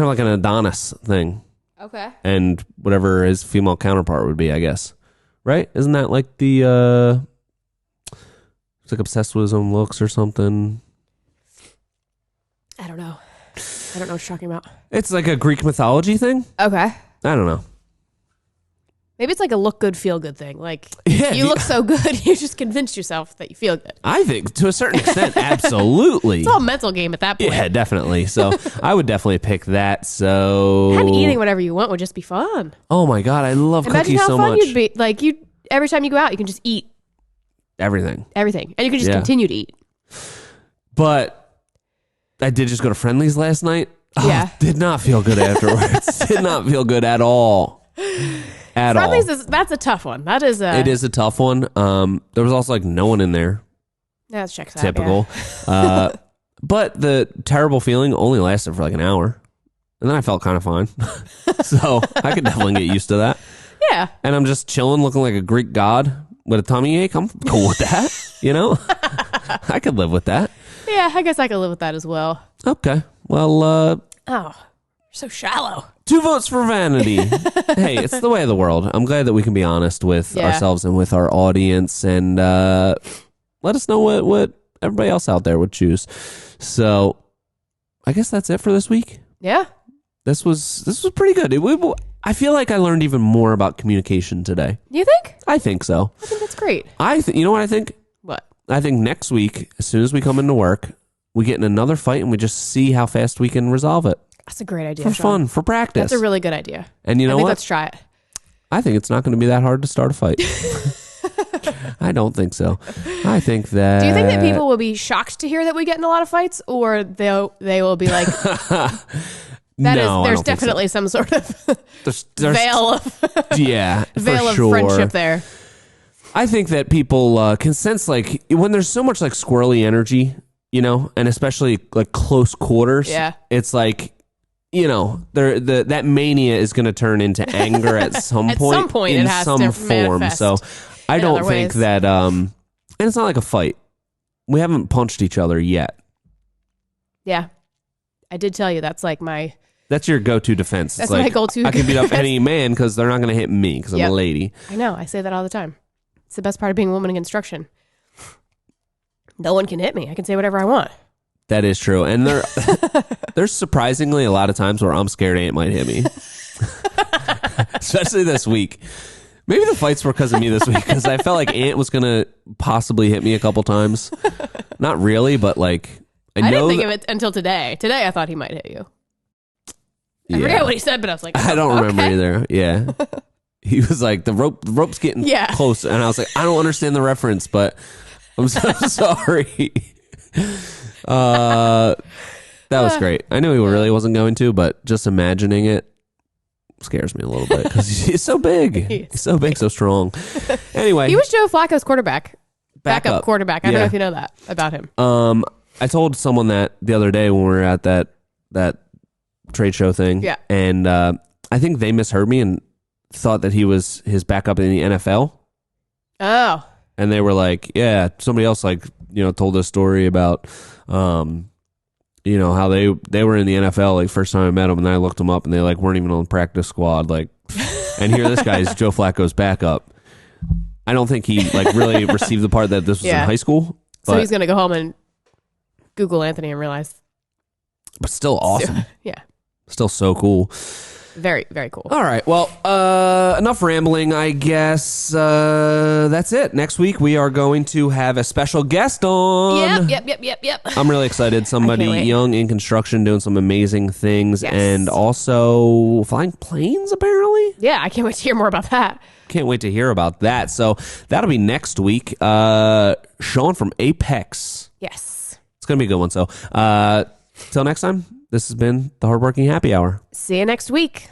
of like an Adonis thing.
Okay.
And whatever his female counterpart would be, I guess. Right? Isn't that like the it's like obsessed with his own looks or something?
I don't know what you're talking about.
It's like a Greek mythology thing?
Okay.
I don't know.
Maybe it's like a look good, feel good thing. Like
Yeah,
you look so good, you just convinced yourself that you feel good.
I think to a certain extent, absolutely.
It's all a mental game at that point.
Yeah, definitely. So I would definitely pick that. So
And eating whatever you want would just be fun.
Oh my god, I love
Imagine
cookies
how
so
fun
much.
you'd be. Like every time you go out, you can just eat
Everything.
everything, and you can just
Yeah.
continue to eat.
But I did just go to Friendly's last night. Oh,
Yeah.
Did not feel good afterwards. Did not feel good at all. At all.
Friendly's that's a tough one. That is
It is a tough one. There was also like no one in there.
That's checks out.
Typical. But the terrible feeling only lasted for like an hour. And then I felt kind of fine. So I could definitely get used to that.
Yeah.
And I'm just chilling looking like a Greek god with a tummy ache. I'm cool with that. I could live with that.
Yeah, I guess I could live with that as well.
Okay. Well,
Oh, you're so shallow.
2 votes for vanity. Hey, it's the way of the world. I'm glad that we can be honest with
Yeah.
ourselves and with our audience, and let us know what everybody else out there would choose. So, I guess that's it for this week.
Yeah.
This was pretty good. I feel like I learned even more about communication today.
You think?
I think so.
I think that's great.
You know what I think?
What?
I think next week, as soon as we come into work, we get in another fight and we just see how fast we can resolve it.
That's a great idea.
For
Sean.
fun, for practice.
That's a really good idea.
And you know
I think
what?
let's try it.
I think it's not going to be that hard to start a fight. I don't think so. I think that.
Do you think that people will be shocked to hear that we get in a lot of fights, or they will be like, there's definitely some sort of
there's
veil of veil of friendship there.
I think that people can sense, like, when there's so much like squirrely energy, and especially like close quarters.
Yeah,
it's like, that mania is going to turn into anger at some point.
At some point,
in
it has
some
to
form.
manifest
So I don't think
ways.
that, and it's not like a fight. We haven't punched each other yet.
Yeah, I did tell you that's like my.
That's your go-to defense.
That's
it's like,
my go-to.
I can beat up any man because they're not going to hit me because I'm a lady.
I know. I say that all the time. It's the best part of being a woman in construction. No one can hit me. I can say whatever I want.
That is true. And there's surprisingly a lot of times where I'm scared Ant might hit me. Especially this week. Maybe the fights were because of me this week, because I felt like Ant was going to possibly hit me a couple times. Not really, but like, I
didn't think of it until today. Today I thought he might hit you. I forget what he said, but I was like,
I don't remember either. Yeah. He was like, the rope's getting close. And I was like, I don't understand the reference, but I'm so sorry. That was great. I knew he really wasn't going to, but just imagining it scares me a little bit because he's so big. He's so big, so strong. Anyway.
He was Joe Flacco's quarterback. Backup quarterback. I don't know if you know that about him.
I told someone that the other day when we were at that trade show thing.
Yeah.
And I think they misheard me and thought that he was his backup in the NFL.
Oh.
And they were like, yeah, somebody else told this story about how they were in the NFL like first time I met them, and then I looked them up and they like weren't even on the practice squad, like, and here this guy's Joe Flacco's backup. I don't think he like really received the part that this was in high school.
So he's gonna go home and Google Anthony and realize.
But still awesome.
So, yeah.
Still so cool.
Very, very cool.
All right. Well, enough rambling, I guess. That's it. Next week, we are going to have a special guest on.
Yep.
I'm really excited. Somebody young in construction doing some amazing things, and also flying planes, apparently.
Yeah, I can't wait to hear more about that.
Can't wait to hear about that. So that'll be next week. Sean from Apex.
Yes.
It's going to be a good one. So till next time. This has been the Hardworking Happy Hour.
See you next week.